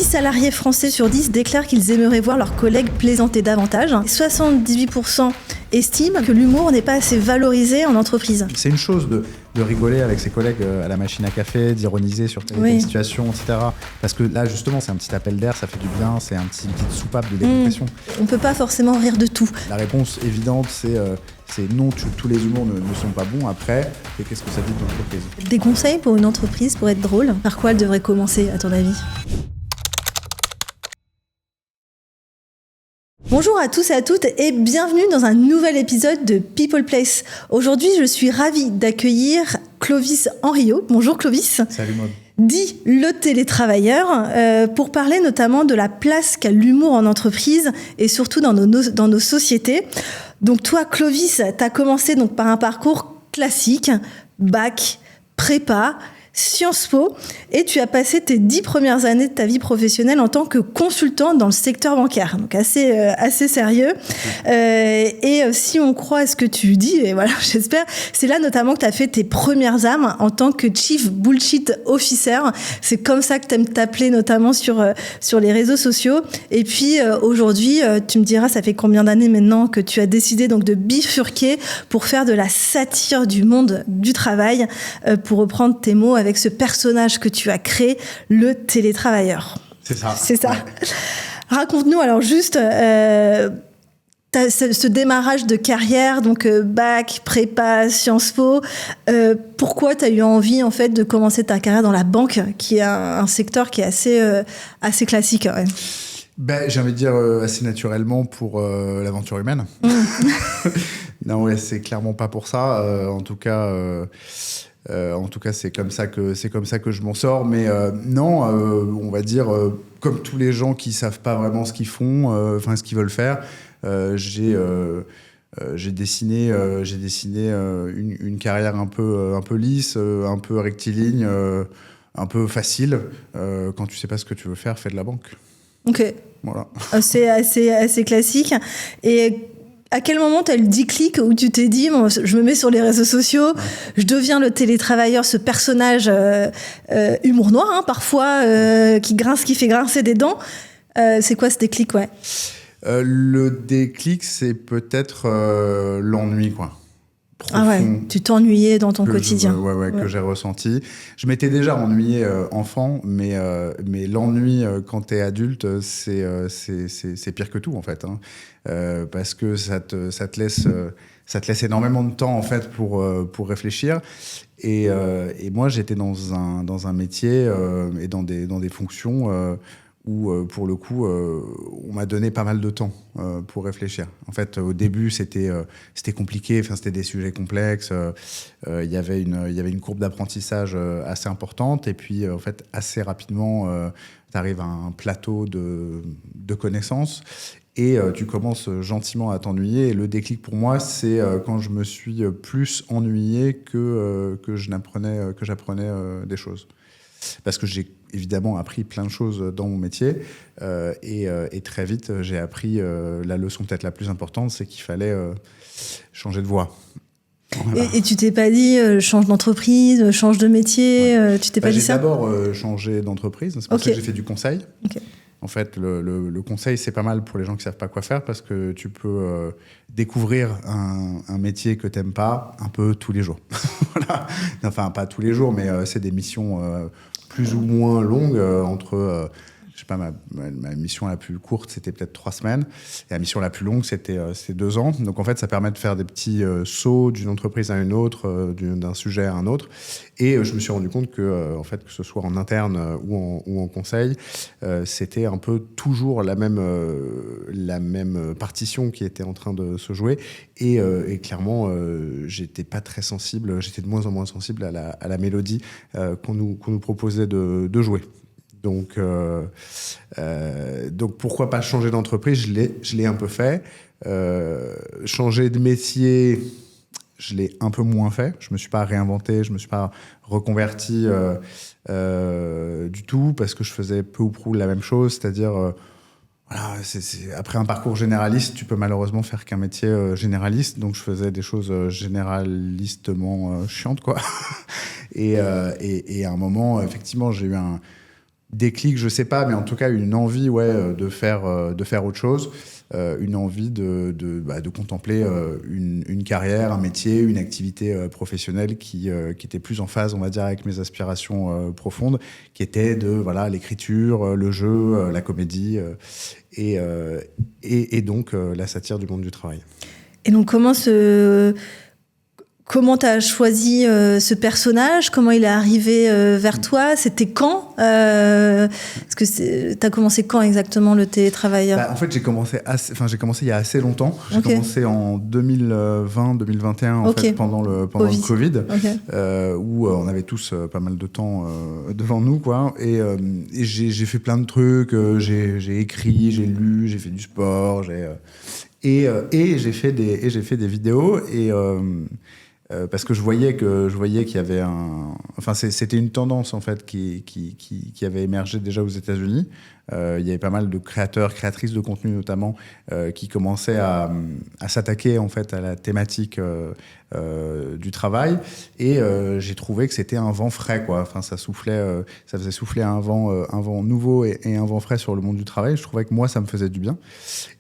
6 salariés français sur 10 déclarent qu'ils aimeraient voir leurs collègues plaisanter davantage. 78% estiment que l'humour n'est pas assez valorisé en entreprise. C'est une chose de rigoler avec ses collègues à la machine à café, d'ironiser sur telle situation, etc. Parce que là, justement, c'est un petit appel d'air, ça fait du bien, c'est une petite soupape de décompression. On peut pas forcément rire de tout. La réponse évidente, c'est non, tous les humours ne sont pas bons. Après, et qu'est-ce que ça dit de l'entreprise ? Des conseils pour une entreprise pour être drôle ? Par quoi elle devrait commencer, à ton avis ? Bonjour à tous et à toutes et bienvenue dans un nouvel épisode de People Place. Aujourd'hui, je suis ravie d'accueillir Clovis Henriot. Bonjour Clovis. Salut Maud. Dit le télétravailleur, pour parler notamment de la place qu'a l'humour en entreprise et surtout dans nos sociétés. Donc toi, Clovis, tu as commencé donc par un parcours classique, bac, prépa, Sciences Po, et tu as passé tes 10 premières années de ta vie professionnelle en tant que consultant dans le secteur bancaire, donc assez sérieux. Et si on croit à ce que tu dis, et voilà, j'espère, c'est là notamment que tu as fait tes premières armes en tant que Chief Bullshit Officer. C'est comme ça que tu aimes t'appeler, notamment sur les réseaux sociaux. Et puis aujourd'hui, tu me diras, ça fait combien d'années maintenant que tu as décidé donc de bifurquer pour faire de la satire du monde du travail, pour reprendre tes mots, avec ce personnage que tu as créé, le télétravailleur. C'est ça. C'est ça. Ouais. Raconte-nous alors juste ce démarrage de carrière, donc bac, prépa, Sciences Po. Pourquoi tu as eu envie en fait de commencer ta carrière dans la banque, qui est un secteur qui est assez classique. Ouais. J'ai envie de dire assez naturellement pour l'aventure humaine. Non, ouais, c'est clairement pas pour ça. En tout cas, c'est comme ça que je m'en sors. Mais non, on va dire comme tous les gens qui savent pas vraiment ce qu'ils font, ce qu'ils veulent faire. J'ai dessiné une carrière un peu lisse, un peu rectiligne, un peu facile. Quand tu sais pas ce que tu veux faire, fais de la banque. Ok. Voilà. C'est assez classique. Et à quel moment tu as eu le déclic où tu t'es dit, bon, je me mets sur les réseaux sociaux, je deviens le télétravailleur, ce personnage humour noir, parfois, qui fait grincer des dents. C'est quoi ce déclic, ouais? Le déclic, c'est peut-être l'ennui, quoi. Ah ouais, tu t'ennuyais dans ton quotidien. Que j'ai ressenti. Je m'étais déjà ennuyé enfant, mais l'ennui quand t'es adulte, c'est pire que tout en fait, hein. Parce que ça te laisse énormément de temps en fait pour réfléchir. Et moi j'étais dans un métier et dans des fonctions où, pour le coup, on m'a donné pas mal de temps pour réfléchir. En fait, au début, c'était compliqué, c'était des sujets complexes. Il y avait une courbe d'apprentissage assez importante. Et puis, en fait, assez rapidement, tu arrives à un plateau de connaissances et tu commences gentiment à t'ennuyer. Et le déclic pour moi, c'est quand je me suis plus ennuyé que j'apprenais des choses. Parce que j'ai évidemment appris plein de choses dans mon métier et très vite j'ai appris la leçon peut-être la plus importante, c'est qu'il fallait changer de voie. Voilà. Et tu t'es pas dit change d'entreprise, change de métier, ouais. Tu t'es pas dit ça? J'ai d'abord changé d'entreprise, c'est pour ça que j'ai fait du conseil. Okay. En fait, le conseil, c'est pas mal pour les gens qui savent pas quoi faire parce que tu peux découvrir un métier que t'aimes pas un peu tous les jours. Voilà. Enfin, pas tous les jours, mais c'est des missions plus ou moins longues entre... je sais pas, ma mission la plus courte, c'était peut-être 3 semaines. Et la mission la plus longue, c'est 2 ans. Donc, en fait, ça permet de faire des petits sauts d'une entreprise à une autre, d'un sujet à un autre. Et je me suis rendu compte que, en fait, que ce soit en interne ou en conseil, c'était un peu toujours la même partition qui était en train de se jouer. Et clairement, j'étais pas très sensible, j'étais de moins en moins sensible à la mélodie qu'on nous proposait de jouer. Donc pourquoi pas changer d'entreprise? Je l'ai un peu fait. Changer de métier, je l'ai un peu moins fait. Je me suis pas réinventé, je me suis pas reconverti du tout parce que je faisais peu ou prou la même chose, c'est-à-dire voilà, après un parcours généraliste, tu peux malheureusement faire qu'un métier généraliste. Donc je faisais des choses généralistement chiantes, quoi. Et à un moment, effectivement, j'ai eu déclic, je sais pas, mais en tout cas une envie de faire autre chose, une envie de contempler une carrière, un métier, une activité professionnelle qui était plus en phase, on va dire, avec mes aspirations profondes, qui étaient de l'écriture, le jeu, la comédie et donc la satire du monde du travail. Et donc comment tu as choisi ce personnage? Comment il est arrivé vers toi? C'était quand? Est-ce que tu as commencé quand exactement le télétravailleur? En fait, j'ai commencé il y a assez longtemps. J'ai commencé en 2020-2021 en fait, pendant le Covid, où on avait tous pas mal de temps devant nous, quoi. Et j'ai fait plein de trucs. J'ai écrit, j'ai lu, j'ai fait du sport, et j'ai fait des vidéos parce que je voyais qu'il y avait c'était une tendance en fait qui avait émergé déjà aux États-Unis. Il y avait pas mal de créateurs, créatrices de contenu notamment qui commençaient à s'attaquer en fait à la thématique du travail, et j'ai trouvé que c'était un vent frais, quoi. Enfin, ça faisait souffler un vent nouveau et un vent frais sur le monde du travail. Je trouvais que moi ça me faisait du bien,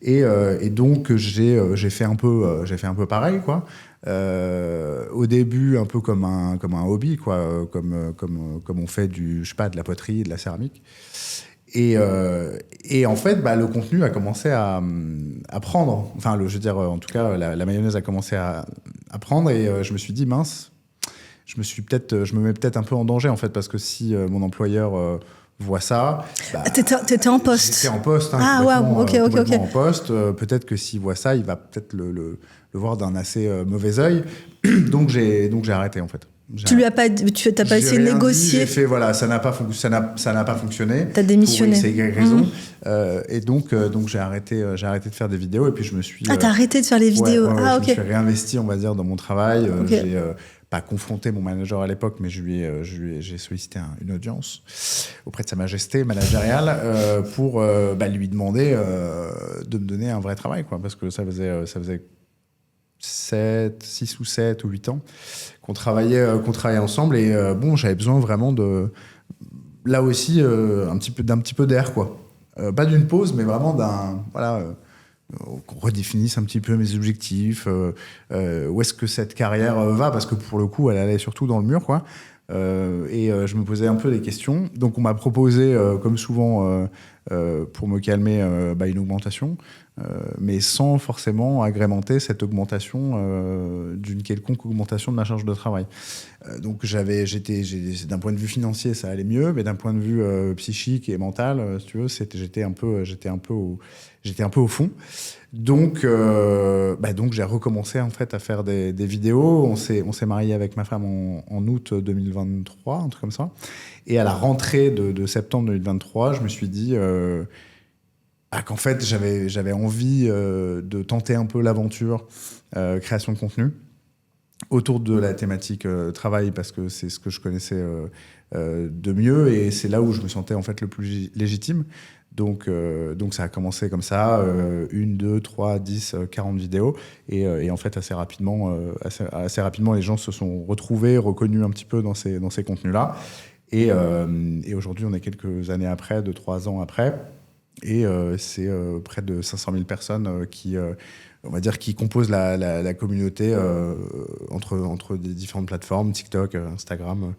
et donc j'ai fait un peu pareil, quoi. Au début un peu comme un hobby, quoi, comme on fait de la poterie, de la céramique, et en fait le contenu a commencé à prendre, en tout cas la mayonnaise a commencé à prendre, et je me suis dit mince, je me mets peut-être un peu en danger en fait, parce que si mon employeur voit ça. T'étais en poste. J'étais en poste. En poste. Peut-être que s'il voit ça, il va peut-être le voir d'un assez mauvais œil. Donc j'ai arrêté en fait. Tu t'as pas essayé de négocier. J'ai fait ça n'a pas fonctionné. T'as démissionné. Pour X et Y raison. Et donc j'ai arrêté de faire des vidéos, et puis je me suis. T'as arrêté de faire les vidéos. Je me suis réinvesti, on va dire, dans mon travail. J'ai pas confronté mon manager à l'époque, mais j'ai sollicité une audience auprès de Sa Majesté managériale pour lui demander de me donner un vrai travail, quoi, parce que ça faisait 6 ou 7 ou 8 ans qu'on travaillait ensemble, et j'avais besoin vraiment là aussi d'un petit peu d'air, quoi. Pas d'une pause, mais vraiment qu'on redéfinisse un petit peu mes objectifs, où est-ce que cette carrière va, parce que pour le coup elle allait surtout dans le mur, quoi. Et je me posais un peu des questions, donc on m'a proposé comme souvent pour me calmer une augmentation, mais sans forcément agrémenter cette augmentation d'une quelconque augmentation de ma charge de travail. Donc d'un point de vue financier ça allait mieux, mais d'un point de vue psychique et mental, si tu veux, j'étais un peu au fond. Donc j'ai recommencé en fait à faire des vidéos. On s'est marié avec ma femme en août 2023, un truc comme ça. Et à la rentrée de septembre 2023, je me suis dit qu'en fait j'avais envie de tenter un peu l'aventure création de contenu autour de la thématique travail, parce que c'est ce que je connaissais de mieux, et c'est là où je me sentais en fait le plus légitime. Donc ça a commencé comme ça, 1, 2, 3, 10, 40 vidéos, et en fait assez rapidement les gens se sont retrouvés, reconnus un petit peu dans ces contenus-là, et aujourd'hui on est quelques années après, 2-3 ans après, et c'est près de 500 000 personnes qui composent la communauté entre des différentes plateformes, TikTok, Instagram,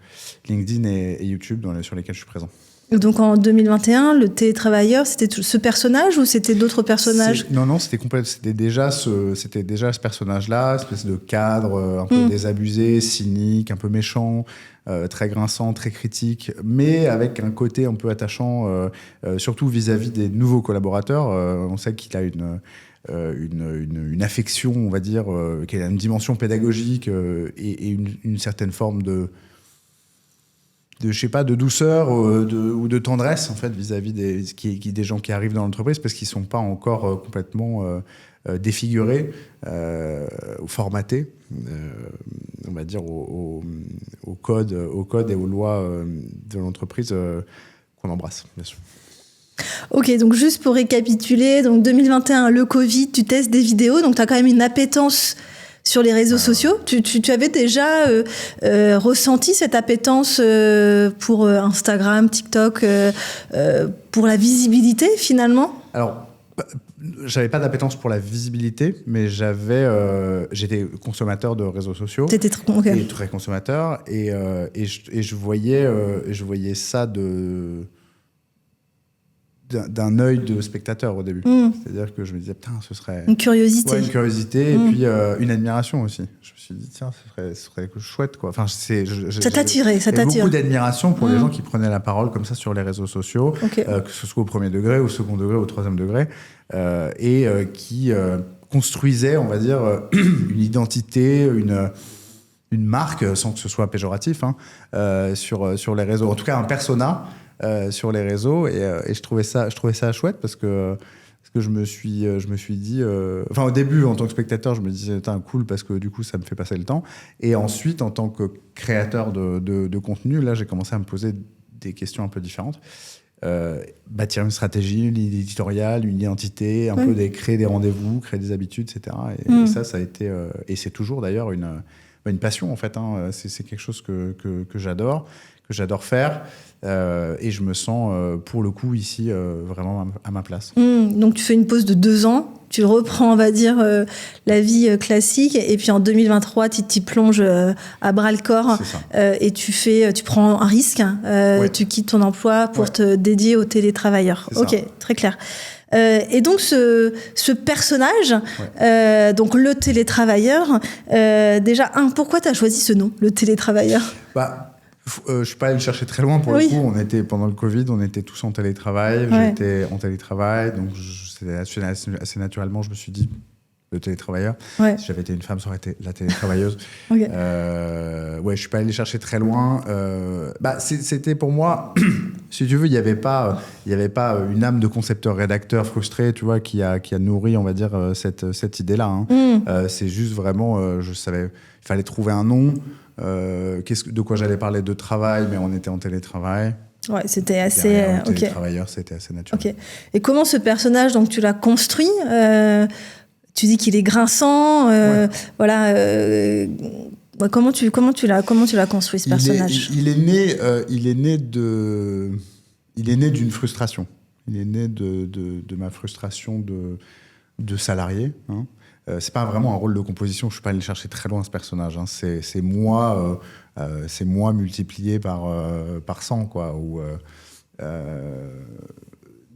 LinkedIn et YouTube, sur lesquelles je suis présent. Donc en 2021, le télétravailleur, c'était ce personnage ou c'était d'autres personnages ? Non, c'était déjà ce personnage-là, espèce de cadre un peu désabusé, cynique, un peu méchant, très grinçant, très critique, mais avec un côté un peu attachant, surtout vis-à-vis des nouveaux collaborateurs. On sait qu'il a une affection, on va dire, qui a une dimension pédagogique et une certaine forme de douceur ou de tendresse en fait vis-à-vis des gens qui arrivent dans l'entreprise, parce qu'ils sont pas encore complètement défigurés ou formatés, on va dire au code et aux lois de l'entreprise qu'on embrasse, bien sûr. Ok, donc juste pour récapituler, donc 2021, le Covid, tu testes des vidéos, donc tu as quand même une appétence sur les réseaux sociaux. Tu avais déjà ressenti cette appétence pour Instagram, TikTok, pour la visibilité finalement? Alors, j'avais pas d'appétence pour la visibilité, mais j'étais consommateur de réseaux sociaux. T'étais et très consommateur, et je voyais ça d'un œil de spectateur au début. C'est-à-dire que je me disais, putain, ce serait... Une curiosité. Ouais, une curiosité, et puis une admiration aussi. Je me suis dit, tiens, ce serait chouette, quoi. Enfin, ça t'attirait. Beaucoup d'admiration pour les gens qui prenaient la parole comme ça sur les réseaux sociaux, que ce soit au premier degré, au second degré, au troisième degré, et qui construisaient, on va dire, une identité, une marque, sans que ce soit péjoratif, sur les réseaux. En tout cas, un persona sur les réseaux, et je trouvais ça chouette parce que je me suis dit, enfin au début en tant que spectateur je me disais cool parce que du coup ça me fait passer le temps, et ensuite en tant que créateur de contenu, là j'ai commencé à me poser des questions un peu différentes, bâtir une stratégie, une ligne éditoriale, une identité, un peu créer des rendez-vous, créer des habitudes, etc. Et ça a été, et c'est toujours d'ailleurs une passion en fait, c'est quelque chose que j'adore faire, et je me sens pour le coup ici vraiment à ma place. Donc tu fais une pause de 2 ans, tu reprends on va dire la vie classique, et puis en 2023 tu t'y plonges à bras le corps, et tu prends un risque, tu quittes ton emploi pour te dédier aux télétravailleurs. Très clair. Et donc ce personnage, donc le télétravailleur, déjà pourquoi tu as choisi ce nom, le télétravailleur? Je suis pas allé le chercher très loin pour le coup. Pendant le Covid, on était tous en télétravail. J'étais en télétravail, donc assez naturellement, je me suis dit le télétravailleur. Si j'avais été une femme, ça aurait été la télétravailleuse. Je suis pas allé chercher très loin. C'était pour moi, si tu veux, il y avait pas une âme de concepteur-rédacteur frustré, tu vois, qui a nourri, on va dire, cette idée-là. C'est juste vraiment, je savais, il fallait trouver un nom. De quoi j'allais parler de travail, mais on était en télétravail. Ouais, c'était assez... télétravailleur, c'était assez naturel. Et comment ce personnage, donc, tu l'as construit? Tu dis qu'il est grinçant. Comment tu l'as construit, ce personnage? Il est né d'une frustration. Il est né de ma frustration de salarié. C'est pas vraiment un rôle de composition, je suis pas allé chercher très loin ce personnage. C'est moi multiplié par 100, quoi.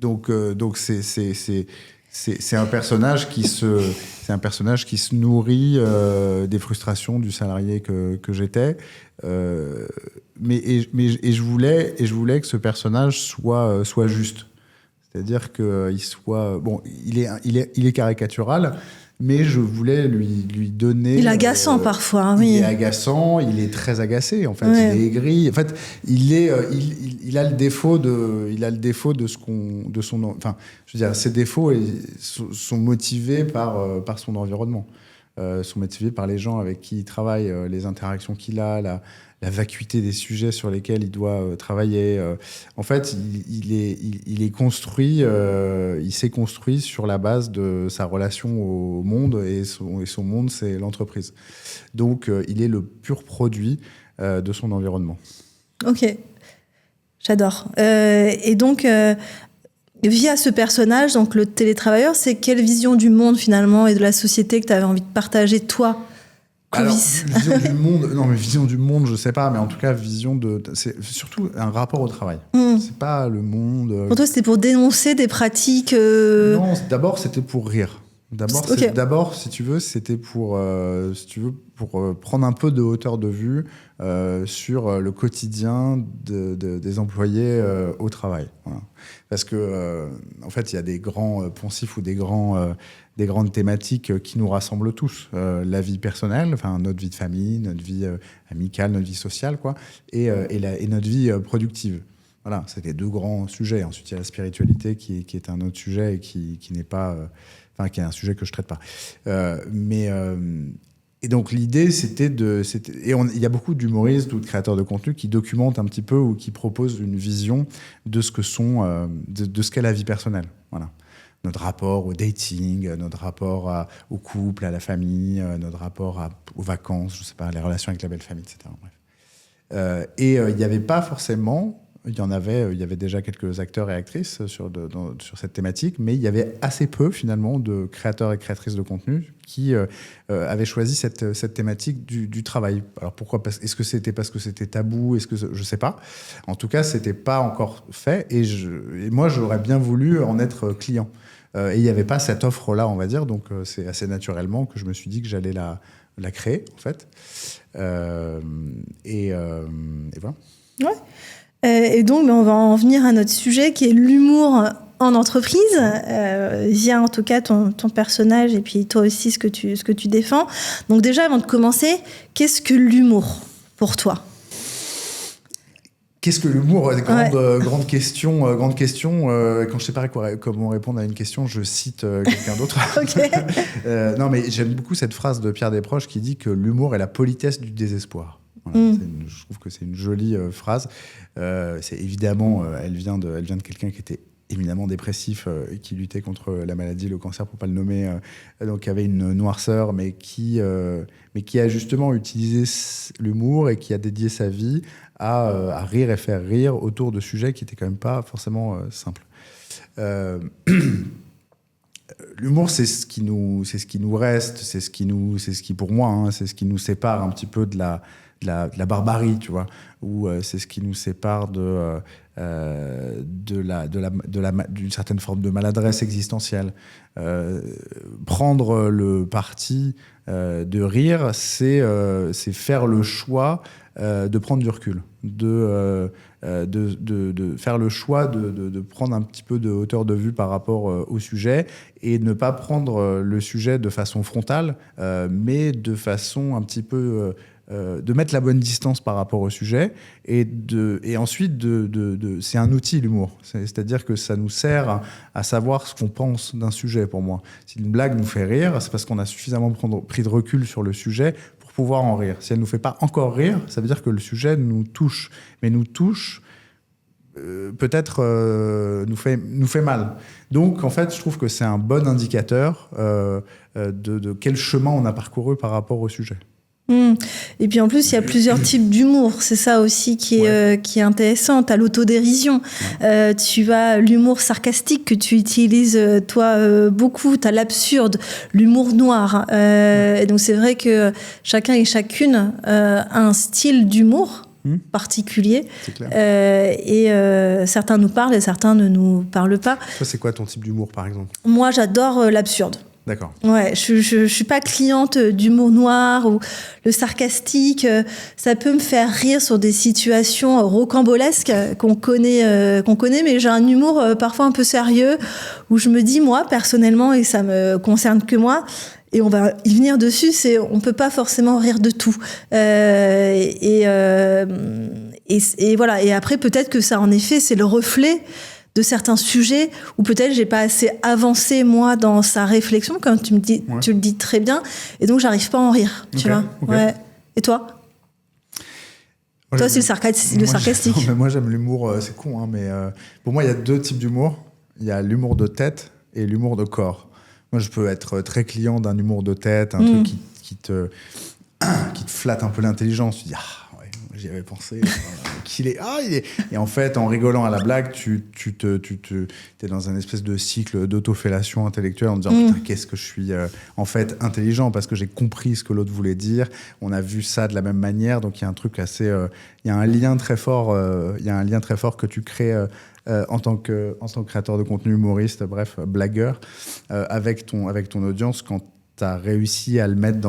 Donc c'est un personnage qui se nourrit des frustrations du salarié que j'étais. Mais je voulais que ce personnage soit juste. C'est-à-dire qu'il soit il est caricatural, mais je voulais lui donner... Il est agaçant parfois, Il est agaçant, il est très agacé, en fait. Il est aigri. En fait, il a le défaut de son... Enfin, je veux dire, ses défauts sont motivés par son environnement. Sont motivés par les gens avec qui il travaille, les interactions qu'il a, la vacuité des sujets sur lesquels il doit travailler. En fait, il est construit, il s'est construit sur la base de sa relation au monde, et son monde, c'est l'entreprise. Donc, il est le pur produit de son environnement. Ok, j'adore. Et donc, via ce personnage, donc le télétravailleur, c'est quelle vision du monde finalement et de la société que tu avais envie de partager, toi, Clovis? Alors, vision du monde, je sais pas, mais en tout cas, c'est surtout un rapport au travail. C'est pas le monde... Pour toi, c'était pour dénoncer des pratiques... Non, d'abord, c'était pour rire. D'abord, si tu veux, c'était pour prendre un peu de hauteur de vue sur le quotidien des employés au travail. Voilà. Parce que, en fait, il y a des grands poncifs ou des grandes thématiques qui nous rassemblent tous. La vie personnelle, enfin, notre vie de famille, notre vie amicale, notre vie sociale, quoi, et notre vie productive. Voilà, c'est les 2 grands sujets. Ensuite, il y a la spiritualité qui est un autre sujet et qui n'est pas... qui est un sujet que je traite pas. Et donc l'idée, il y a beaucoup d'humoristes ou de créateurs de contenu qui documentent un petit peu ou qui proposent une vision de ce qu'est la vie personnelle. Voilà. Notre rapport au dating, notre rapport au couple, à la famille, notre rapport aux vacances, je sais pas, les relations avec la belle famille, etc. Bref. Il n'y avait pas forcément. Il y avait déjà quelques acteurs et actrices sur cette thématique, mais il y avait assez peu finalement de créateurs et créatrices de contenu qui avaient choisi cette thématique du travail. Alors pourquoi ? Est-ce que c'était parce que c'était tabou ? Je sais pas. En tout cas, c'était pas encore fait, et moi j'aurais bien voulu en être client. Et il n'y avait pas cette offre-là, on va dire, donc c'est assez naturellement que je me suis dit que j'allais la créer, en fait. Et voilà. Ouais. Et donc, on va en venir à notre sujet qui est l'humour en entreprise, via en tout cas ton personnage et puis toi aussi ce que tu défends. Donc déjà, avant de commencer, qu'est-ce que l'humour pour toi ? Qu'est-ce que l'humour ? Grande question. Quand je ne sais pas comment répondre à une question, je cite quelqu'un d'autre. Okay. Non, mais j'aime beaucoup cette phrase de Pierre Desproges qui dit que l'humour est la politesse du désespoir. Voilà, je trouve que c'est une jolie phrase. C'est évidemment, elle vient de quelqu'un qui était éminemment dépressif, qui luttait contre la maladie, le cancer pour pas le nommer, donc qui avait une noirceur, mais qui a justement utilisé l'humour et qui a dédié sa vie à rire et faire rire autour de sujets qui étaient quand même pas forcément simples. L'humour, c'est ce qui nous reste, c'est ce qui pour moi, hein, c'est ce qui nous sépare un petit peu de la barbarie, tu vois, ou c'est ce qui nous sépare d'une certaine forme de maladresse existentielle. Prendre le parti de rire, c'est faire le choix de prendre du recul, de faire le choix de prendre un petit peu de hauteur de vue par rapport au sujet et ne pas prendre le sujet de façon frontale, mais de façon un petit peu de mettre la bonne distance par rapport au sujet et ensuite c'est un outil, l'humour, c'est-à-dire que ça nous sert à savoir ce qu'on pense d'un sujet. Pour moi, si une blague nous fait rire, c'est parce qu'on a suffisamment pris de recul sur le sujet pour pouvoir en rire. Si elle nous fait pas encore rire, ça veut dire que le sujet nous touche, mais nous touche peut-être nous fait mal. Donc en fait, je trouve que c'est un bon indicateur de quel chemin on a parcouru par rapport au sujet. Et puis en plus, il y a plusieurs types d'humour. C'est ça aussi qui est intéressant. Tu as l'autodérision. Tu as l'humour sarcastique que tu utilises, toi, beaucoup. Tu as l'absurde, l'humour noir. Et donc c'est vrai que chacun et chacune a un style d'humour particulier. C'est clair. Et certains nous parlent et certains ne nous parlent pas. Toi, c'est quoi ton type d'humour, par exemple ? Moi, j'adore l'absurde. D'accord. Ouais, je suis pas cliente d'humour noir ou le sarcastique. Ça peut me faire rire sur des situations rocambolesques qu'on connaît, mais j'ai un humour parfois un peu sérieux où je me dis, moi, personnellement, et ça me concerne que moi, et on va y venir dessus, on peut pas forcément rire de tout. Et voilà. Et après, peut-être que ça, en effet, c'est le reflet de certains sujets où peut-être j'ai pas assez avancé moi dans sa réflexion, comme tu me dis, tu le dis très bien, et donc j'arrive pas à en rire, tu vois. Okay. Ouais. Et toi ? Toi, c'est le sarcastique. Non, mais moi, j'aime l'humour. C'est con, hein, mais pour moi, il y a deux types d'humour. Il y a l'humour de tête et l'humour de corps. Moi, je peux être très client d'un humour de tête, un truc qui te flatte un peu l'intelligence. Tu dis, j'y avais pensé. Il est. Et en fait, en rigolant à la blague, tu es dans un espèce de cycle d'autofellation intellectuelle en disant putain, qu'est-ce que je suis en fait intelligent parce que j'ai compris ce que l'autre voulait dire. On a vu ça de la même manière, donc il y a un truc assez. Il y a un lien très fort. Il y a un lien très fort que tu crées. En tant que créateur de contenu, humoriste, bref, blagueur, avec ton audience quand tu as réussi à la mettre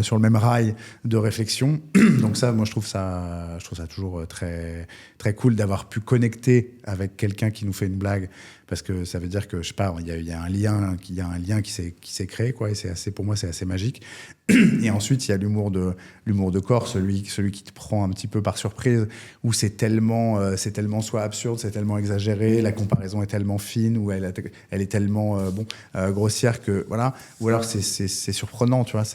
sur le même rail de réflexion. Donc ça, moi, je trouve ça toujours très, très cool d'avoir pu connecter avec quelqu'un qui nous fait une blague, parce que ça veut dire que, je sais pas, il y a un lien qui s'est créé, quoi, et pour moi, c'est assez magique. Et ensuite, il y a l'humour de corps, celui qui te prend un petit peu par surprise, où c'est tellement soit absurde, c'est tellement exagéré, la comparaison est tellement fine, ou elle est tellement grossière que voilà. Ou alors c'est surprenant, tu vois.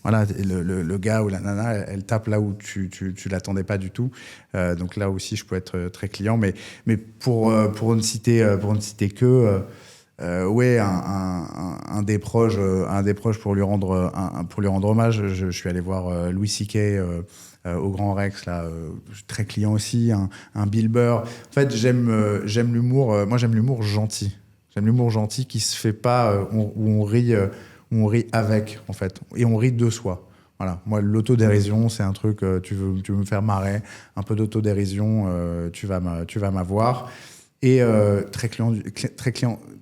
Voilà, le gars ou la nana, elle tape là où tu l'attendais pas du tout. Donc là aussi, je peux être très client, mais pour ne citer que ouais, un des proches pour lui rendre hommage. Je suis allé voir Louis C.K. Au Grand Rex, là, très client aussi, un Bill Burr. En fait, j'aime l'humour. Moi, j'aime l'humour gentil. J'aime l'humour gentil qui se fait pas où on rit avec, en fait, et on rit de soi. Voilà. Moi, l'autodérision, c'est un truc. Tu veux me faire marrer, un peu d'autodérision, tu vas m'avoir. Et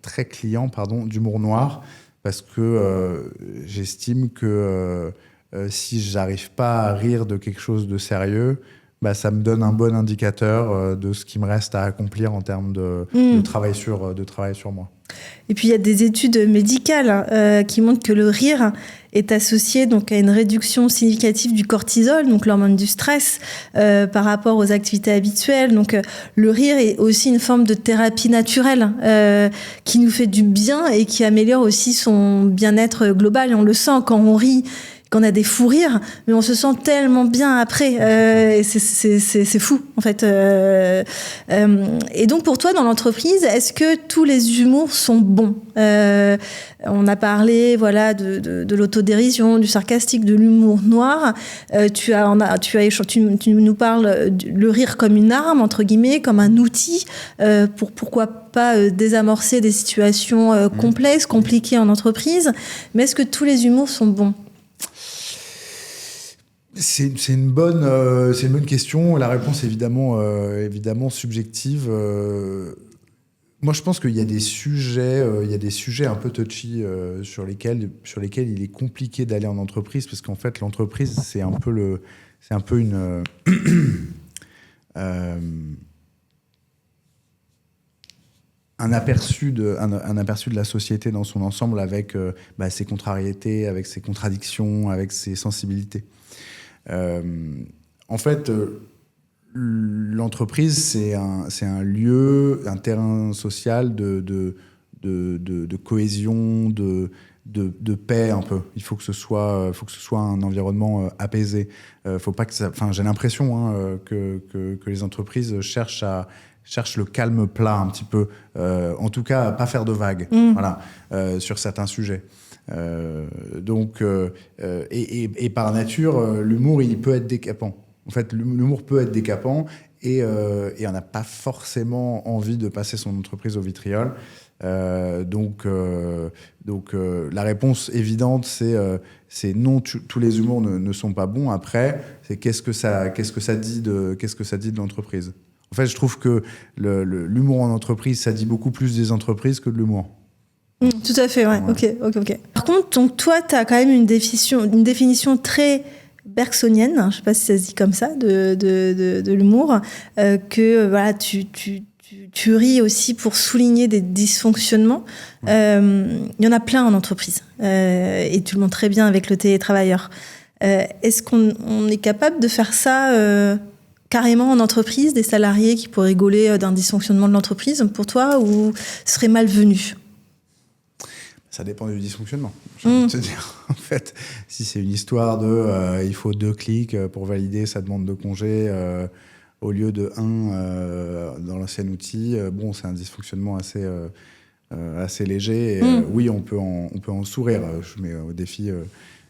très client d'humour noir, parce que j'estime que si j'arrive pas à rire de quelque chose de sérieux, bah, ça me donne un bon indicateur de ce qui me reste à accomplir en termes de travail sur moi. Et puis il y a des études médicales qui montrent que le rire est associé donc à une réduction significative du cortisol, donc l'hormone du stress, par rapport aux activités habituelles. Donc le rire est aussi une forme de thérapie naturelle qui nous fait du bien et qui améliore aussi son bien-être global. Et on le sent quand on rit, qu'on a des fous rires, mais on se sent tellement bien après. Et c'est fou, en fait. Et donc, pour toi, dans l'entreprise, est-ce que tous les humours sont bons ? On a parlé, voilà, de l'autodérision, du sarcastique, de l'humour noir. Tu nous parles le rire comme une arme, entre guillemets, comme un outil pour pourquoi pas désamorcer des situations complexes, compliquées en entreprise. Mais est-ce que tous les humours sont bons ? C'est une bonne question. La réponse est évidemment subjective. Moi, je pense qu'il y a des sujets un peu touchy sur lesquels il est compliqué d'aller en entreprise, parce qu'en fait, l'entreprise, c'est un peu une un aperçu de la société dans son ensemble, avec ses contrariétés, avec ses contradictions, avec ses sensibilités. En fait, l'entreprise, c'est un lieu, un terrain social de cohésion, de paix un peu. Il faut que ce soit un environnement apaisé. Faut pas que ça. Enfin, j'ai l'impression que les entreprises cherchent le calme plat un petit peu. En tout cas, pas faire de vagues. Voilà, sur certains sujets. Et par nature, l'humour, il peut être décapant. En fait, l'humour peut être décapant, et on n'a pas forcément envie de passer son entreprise au vitriol. Donc, la réponse évidente, c'est non. Tous les humours ne sont pas bons. Après, c'est qu'est-ce que ça dit de l'entreprise. En fait, je trouve que l'humour en entreprise, ça dit beaucoup plus des entreprises que de l'humour. Tout à fait, ouais. Ok. Par contre, donc, toi, tu as quand même une définition très bergsonienne, je ne sais pas si ça se dit comme ça, de l'humour, que voilà, tu ris aussi pour souligner des dysfonctionnements. Il y en a plein en entreprise, et tu le montres très bien avec le télétravailleur. Est-ce qu'on est capable de faire ça carrément en entreprise, des salariés qui pourraient rigoler d'un dysfonctionnement de l'entreprise, pour toi, ou ce serait malvenu ? Ça dépend du dysfonctionnement, j'ai envie de te dire. En fait, si c'est une histoire il faut 2 clics pour valider sa demande de congé au lieu de 1 dans l'ancien outil, c'est un dysfonctionnement assez léger. Et, oui, on peut en sourire. Je mets au défi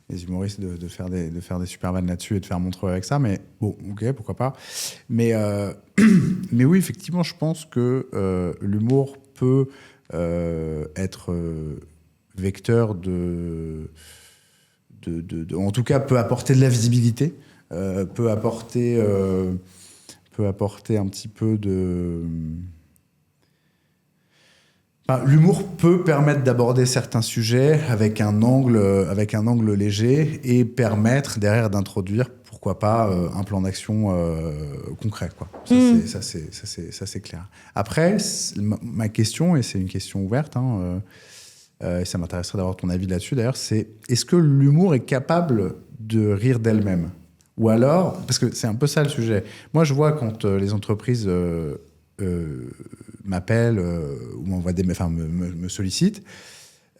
les humoristes de faire des super vannes là-dessus et de faire montre avec ça. Mais bon, ok, pourquoi pas. Mais oui, effectivement, je pense que l'humour peut être vecteur en tout cas, peut apporter de la visibilité, peut apporter un petit peu de... l'humour peut permettre d'aborder certains sujets avec un angle léger, et permettre derrière d'introduire, pourquoi pas, un plan d'action concret, quoi. Ça, c'est clair. Après, ma question, et c'est une question ouverte, et ça m'intéresserait d'avoir ton avis là-dessus d'ailleurs, c'est est-ce que l'humour est capable de rire d'elle-même ? Ou alors, parce que c'est un peu ça le sujet. Moi, je vois quand les entreprises m'appellent ou me sollicitent,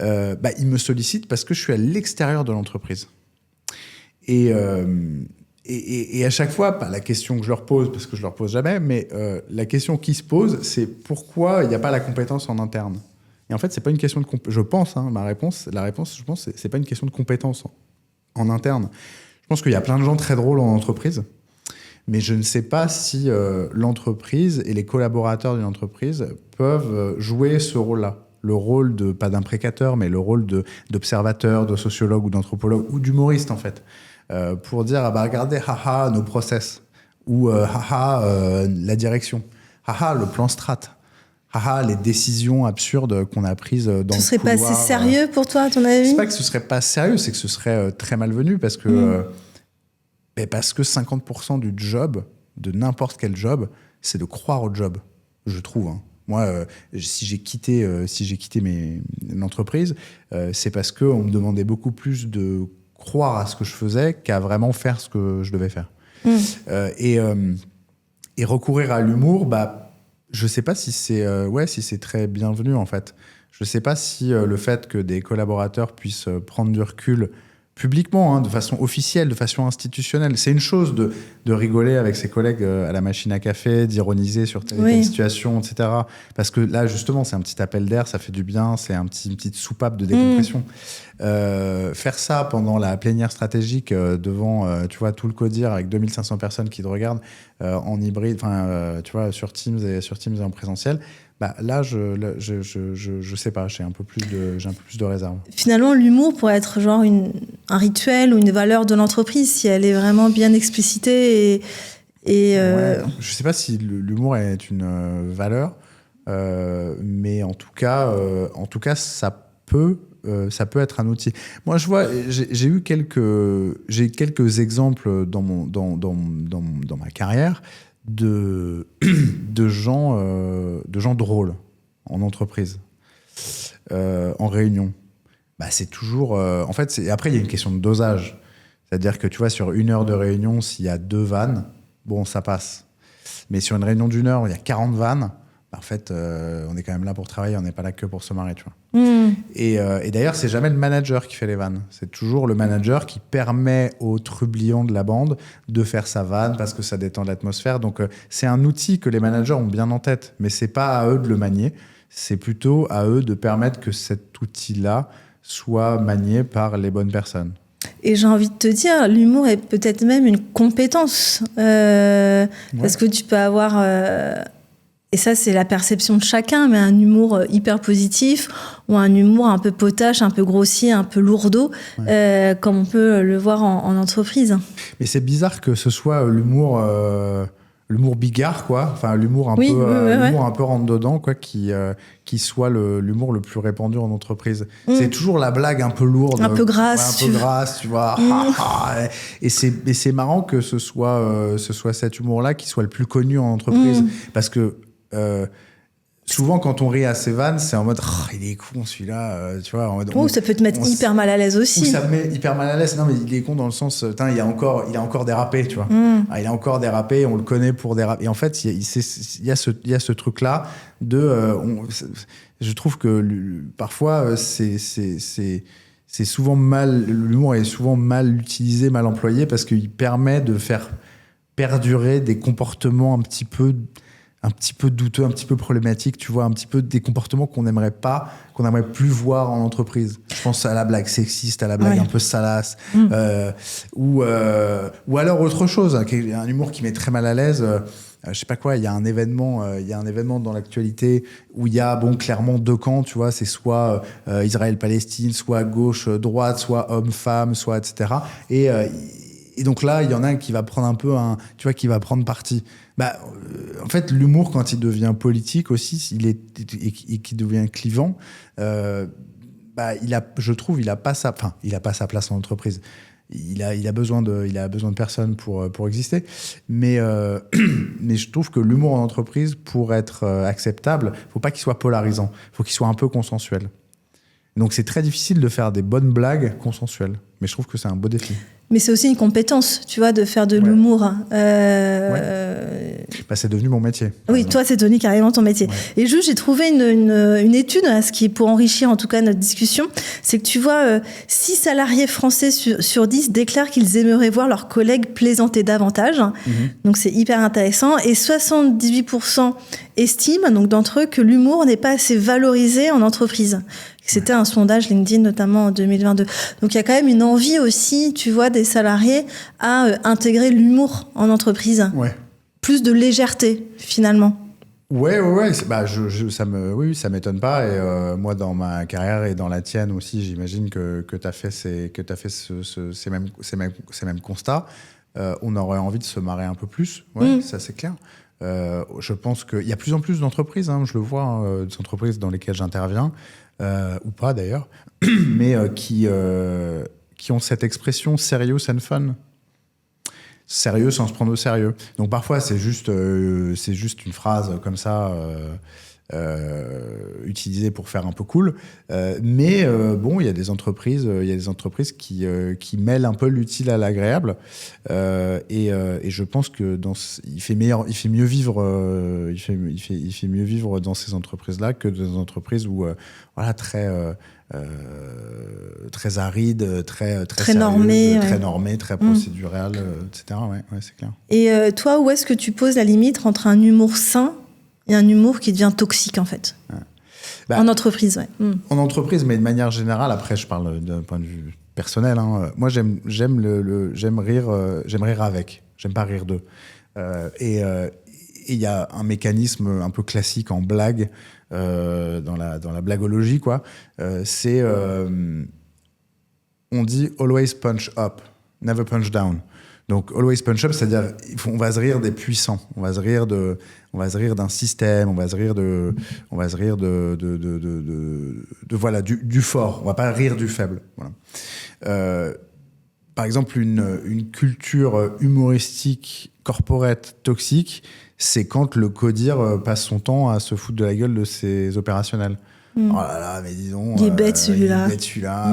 ils me sollicitent parce que je suis à l'extérieur de l'entreprise. Et à chaque fois, pas la question que je leur pose, parce que je leur pose jamais, mais la question qui se pose, c'est pourquoi il n'y a pas la compétence en interne. Et en fait, c'est pas une question de je pense, la réponse, je pense, c'est pas une question de compétence en interne. Je pense qu'il y a plein de gens très drôles en entreprise, mais je ne sais pas si l'entreprise et les collaborateurs d'une entreprise peuvent jouer ce rôle-là. Le rôle pas d'imprécateur, mais le rôle d'observateur, de sociologue ou d'anthropologue ou d'humoriste, en fait. Pour dire, regardez, haha, nos process. Ou la direction. Haha, le plan strat. Haha, les décisions absurdes qu'on a prises dans le couloir. Ce serait pas assez sérieux pour toi, à ton avis ? C'est pas que ce serait pas sérieux, c'est que ce serait très malvenu parce que 50% du job, de n'importe quel job, c'est de croire au job, je trouve. Moi, si j'ai quitté l'entreprise, c'est parce qu'on me demandait beaucoup plus de croire à ce que je faisais qu'à vraiment faire ce que je devais faire. Et recourir à l'humour, je sais pas si c'est très bienvenu en fait. Je sais pas si le fait que des collaborateurs puissent prendre du recul publiquement, de façon officielle, de façon institutionnelle. C'est une chose de rigoler avec ses collègues à la machine à café, d'ironiser sur telle situation, etc. Parce que là, justement, c'est un petit appel d'air, ça fait du bien, c'est une petite soupape de décompression. Faire ça pendant la plénière stratégique devant tout le CODIR avec 2500 personnes qui te regardent en hybride, sur Teams et en présentiel, là, je sais pas, j'ai un peu plus de réserve. Finalement, l'humour pourrait être genre un rituel ou une valeur de l'entreprise si elle est vraiment bien explicitée Je sais pas si l'humour est une valeur, mais en tout cas, ça peut être un outil. Moi, je vois, j'ai quelques exemples dans ma carrière de gens drôles en entreprise, en réunion. C'est toujours en fait après il y a une question de dosage, c'est-à-dire que tu vois, sur 1 heure de réunion, s'il y a 2 vannes, bon, ça passe, mais sur une réunion d'1 heure où il y a 40 vannes, en fait on est quand même là pour travailler, on n'est pas là que pour se marrer, tu vois. Et d'ailleurs, c'est jamais le manager qui fait les vannes. C'est toujours le manager qui permet au trublion de la bande de faire sa vanne parce que ça détend l'atmosphère. Donc, c'est un outil que les managers ont bien en tête, mais c'est pas à eux de le manier. C'est plutôt à eux de permettre que cet outil-là soit manié par les bonnes personnes. Et j'ai envie de te dire, l'humour est peut-être même une compétence. Parce que tu peux avoir... Et ça, c'est la perception de chacun, mais un humour hyper positif ou un humour un peu potache, un peu grossier, un peu lourdeau, comme on peut le voir en entreprise. Mais c'est bizarre que ce soit l'humour bigard, quoi. Enfin, l'humour un peu rentre-dedans, quoi, qui soit l'humour le plus répandu en entreprise. C'est toujours la blague un peu lourde. Un peu grasse. Un peu grasse, tu vois. Et c'est marrant que ce soit cet humour-là qui soit le plus connu en entreprise. Parce que souvent, quand on rit à ces vannes, c'est en mode il est con celui-là, tu vois. Ça peut te mettre hyper mal à l'aise aussi. Ou ça me met hyper mal à l'aise. Non, mais il est con dans le sens, il a encore dérapé, tu vois. Il a encore dérapé, on le connaît pour déraper. Et en fait, il y a ce truc-là je trouve que parfois, c'est souvent l'humour est souvent mal utilisé, mal employé, parce qu'il permet de faire perdurer des comportements un petit peu douteux, un petit peu problématiques, tu vois, un petit peu des comportements qu'on n'aimerait plus voir en entreprise. Je pense à la blague sexiste, à la blague un peu salace, ou alors autre chose, un humour qui met très mal à l'aise. Je sais pas quoi, il y a un événement dans l'actualité où il y a clairement 2 camps, tu vois, c'est soit Israël-Palestine, soit gauche-droite, soit homme-femme, soit etc. Et donc là, il y en a un qui va prendre qui va prendre parti. En fait, l'humour, quand il devient politique aussi, et qui devient clivant, je trouve, il a pas sa place en entreprise. Il a besoin de personnes pour exister. Mais je trouve que l'humour en entreprise, pour être acceptable, faut pas qu'il soit polarisant. Faut qu'il soit un peu consensuel. Donc c'est très difficile de faire des bonnes blagues consensuelles. Mais je trouve que c'est un beau défi. Mais c'est aussi une compétence, tu vois, de faire de l'humour. C'est devenu mon métier. Oui, toi, c'est devenu carrément ton métier. Ouais. Et juste, j'ai trouvé une étude, ce qui est pour enrichir en tout cas notre discussion, c'est que tu vois, 6 salariés français sur 10 déclarent qu'ils aimeraient voir leurs collègues plaisanter davantage. Donc c'est hyper intéressant. Et 78% estiment, donc d'entre eux, que l'humour n'est pas assez valorisé en entreprise. C'était un sondage LinkedIn, notamment en 2022. Donc, il y a quand même une envie aussi, tu vois, des salariés à intégrer l'humour en entreprise. Ouais. Plus de légèreté, finalement. Ouais. Ça m'étonne pas. Et moi, dans ma carrière et dans la tienne aussi, j'imagine que tu as fait ces mêmes constats. On aurait envie de se marrer un peu plus. Ouais, ça, c'est clair. Je pense qu'il y a plus en plus d'entreprises, je le vois, des entreprises dans lesquelles j'interviens, ou pas d'ailleurs, mais qui ont cette expression serious and fun. Sérieux sans se prendre au sérieux. Donc parfois c'est juste une phrase comme ça utilisée pour faire un peu cool. Mais bon, il y a des entreprises qui mêlent un peu l'utile à l'agréable. Et je pense que il fait mieux vivre dans ces entreprises-là que dans des entreprises où très aride, très normé, très normé, très procédural, etc. Ouais, c'est clair. Et toi, où est-ce que tu poses la limite entre un humour sain et un humour qui devient toxique, en fait? En entreprise, ouais. En entreprise, mais de manière générale, après, je parle d'un point de vue personnel. Moi, j'aime rire avec. J'aime pas rire d'eux. Et il y a un mécanisme un peu classique en blague, dans la blagologie, quoi. On dit always punch up, never punch down. Donc always punch up, c'est-à-dire on va se rire des puissants, on va se rire d'un système, on va se rire du fort. On va pas rire du faible. Voilà. Par exemple, une culture humoristique corporate toxique, c'est quand le codir passe son temps à se foutre de la gueule de ses opérationnels. Oh là là, mais disons... Il est bête celui-là.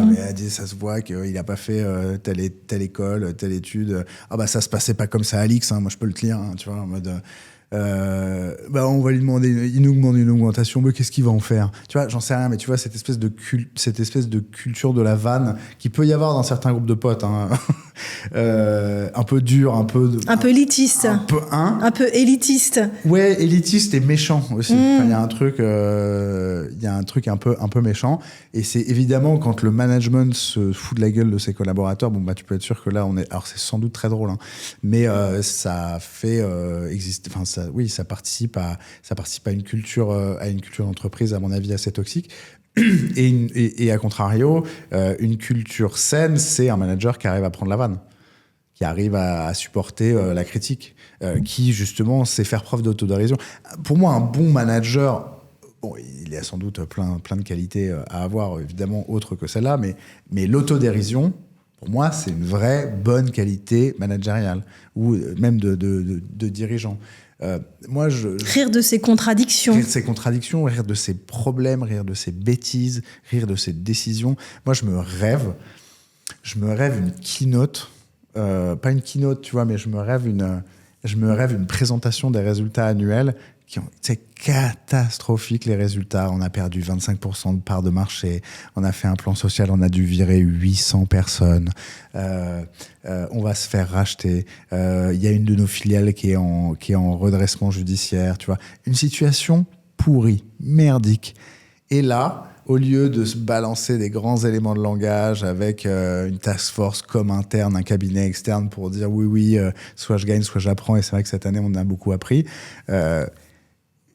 Mais ça se voit qu'il n'a pas fait telle école, telle étude. Ah bah ça se passait pas comme ça à l'X, moi je peux le dire, tu vois, en mode... on va lui demander une augmentation, mais qu'est-ce qu'il va en faire? Tu vois, j'en sais rien, mais tu vois, cette espèce de culture de la vanne qui peut y avoir dans certains groupes de potes, un peu dur, un peu élitiste, un peu élitiste. Ouais, élitiste et méchant aussi. Il y a un truc un peu méchant, et c'est évidemment quand le management se fout de la gueule de ses collaborateurs. Tu peux être sûr que là alors c'est sans doute très drôle, mais ça fait exister. Ça participe à une culture d'entreprise, à mon avis, assez toxique. Et à contrario, une culture saine, c'est un manager qui arrive à prendre la vanne, qui arrive à supporter la critique, qui justement sait faire preuve d'autodérision. Pour moi, un bon manager, il a sans doute plein de qualités à avoir, évidemment, autres que celle-là, mais l'autodérision, pour moi, c'est une vraie bonne qualité managériale, ou même de dirigeant. Rire de ses contradictions. Rire de ses problèmes, rire de ses bêtises, rire de ses décisions. Moi, je me rêve une keynote, pas une keynote, tu vois, mais je me rêve une présentation des résultats annuels c'est catastrophique, les résultats. On a perdu 25% de part de marché. On a fait un plan social, on a dû virer 800 personnes. On va se faire racheter. Il y a une de nos filiales qui est en redressement judiciaire. Tu vois, une situation pourrie, merdique. Et là, au lieu de se balancer des grands éléments de langage avec une task force comme interne, un cabinet externe pour dire oui, soit je gagne, soit j'apprends. Et c'est vrai que cette année, on a beaucoup appris.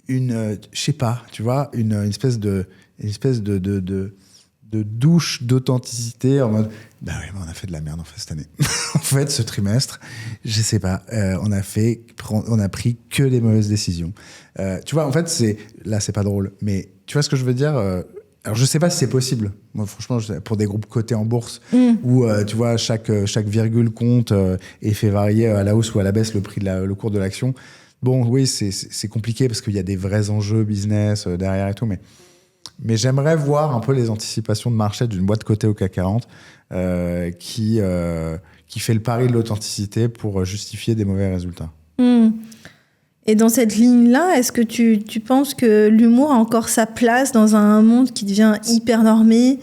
Je sais pas, tu vois, une espèce de douche d'authenticité en mode on a fait de la merde en fait cette année. En fait, ce trimestre, je sais pas, on a pris que des mauvaises décisions. Tu vois, en fait, c'est pas drôle, mais tu vois ce que je veux dire. Alors, je sais pas si c'est possible. Moi, franchement, pour des groupes cotés en bourse, où, tu vois, chaque virgule compte et fait varier à la hausse ou à la baisse le cours de l'action. Bon, oui, c'est compliqué parce qu'il y a des vrais enjeux business derrière et tout, mais Mais j'aimerais voir un peu les anticipations de marché d'une boîte cotée au CAC 40 qui fait le pari de l'authenticité pour justifier des mauvais résultats. Et dans cette ligne-là, est-ce que tu penses que l'humour a encore sa place dans un monde qui devient hyper normé,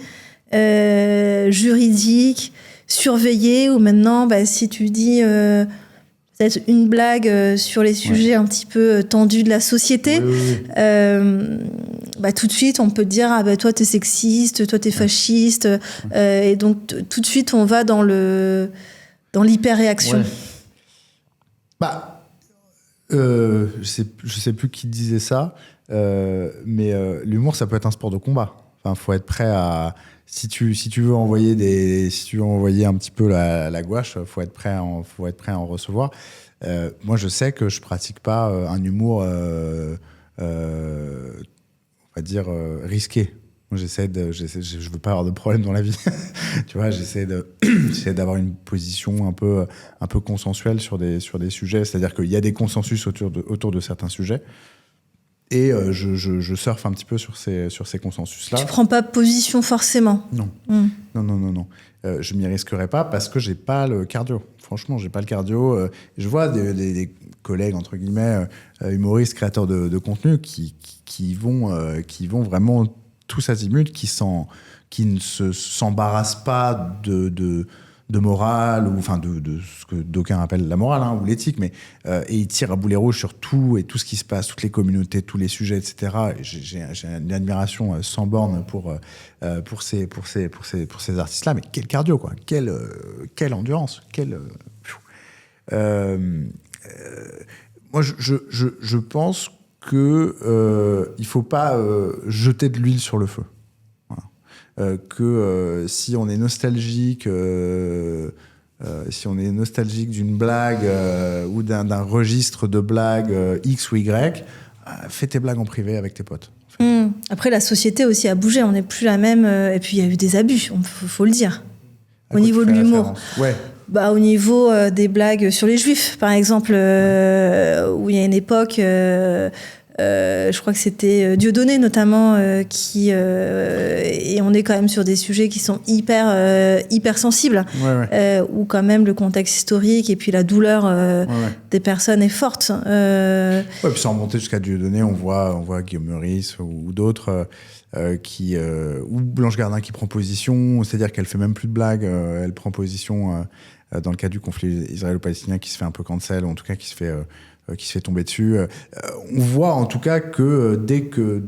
juridique, surveillé, où maintenant, si tu dis peut-être une blague sur les sujets un petit peu tendus de la société, tout de suite, on peut te dire toi, t'es sexiste, toi, t'es fasciste, et donc tout de suite, on va dans l'hyper-réaction. Je sais plus qui disait ça, mais l'humour, ça peut être un sport de combat. Enfin, faut être prêt à... Si tu veux envoyer un petit peu la gouache, faut être prêt à en recevoir. Moi, je sais que je pratique pas un humour, on va dire, risqué. Moi, je veux pas avoir de problème dans la vie. Tu vois, j'essaie d'avoir une position un peu consensuelle sur des sujets. C'est-à-dire qu'il y a des consensus autour de certains sujets. Et je surfe un petit peu sur ces consensus-là. Tu prends pas position forcément? Non. Non. Je m'y risquerai pas parce que j'ai pas le cardio. Franchement, j'ai pas le cardio. Je vois des collègues, entre guillemets, humoristes, créateurs de contenu qui vont vraiment tous azimuts, qui ne s'embarrassent pas de morale, ou enfin de ce que d'aucuns appellent la morale, ou l'éthique, mais et ils tirent à boulet rouge sur tout et tout ce qui se passe, toutes les communautés, tous les sujets, etc. J'ai une admiration sans borne pour ces artistes-là, mais quel cardio, quoi, quelle endurance, moi je pense que il faut pas jeter de l'huile sur le feu. Si on est nostalgique d'une blague ou d'un registre de blagues X ou Y, fais tes blagues en privé avec tes potes. En fait. Après, la société aussi a bougé, on n'est plus la même, et puis il y a eu des abus, faut le dire. Au niveau de l'humour. Au niveau des blagues sur les juifs, par exemple, où il y a une époque... je crois que c'était Dieudonné notamment et on est quand même sur des sujets qui sont hyper sensibles, où quand même le contexte historique et puis la douleur des personnes est forte. Puis sans remonter jusqu'à Dieudonné, on voit Guillaume Meurice ou d'autres ou Blanche Gardin qui prend position, c'est-à-dire qu'elle fait même plus de blagues, elle prend position dans le cas du conflit israélo-palestinien qui se fait un peu cancel, ou en tout cas qui se fait tomber dessus. On voit en tout cas que dès que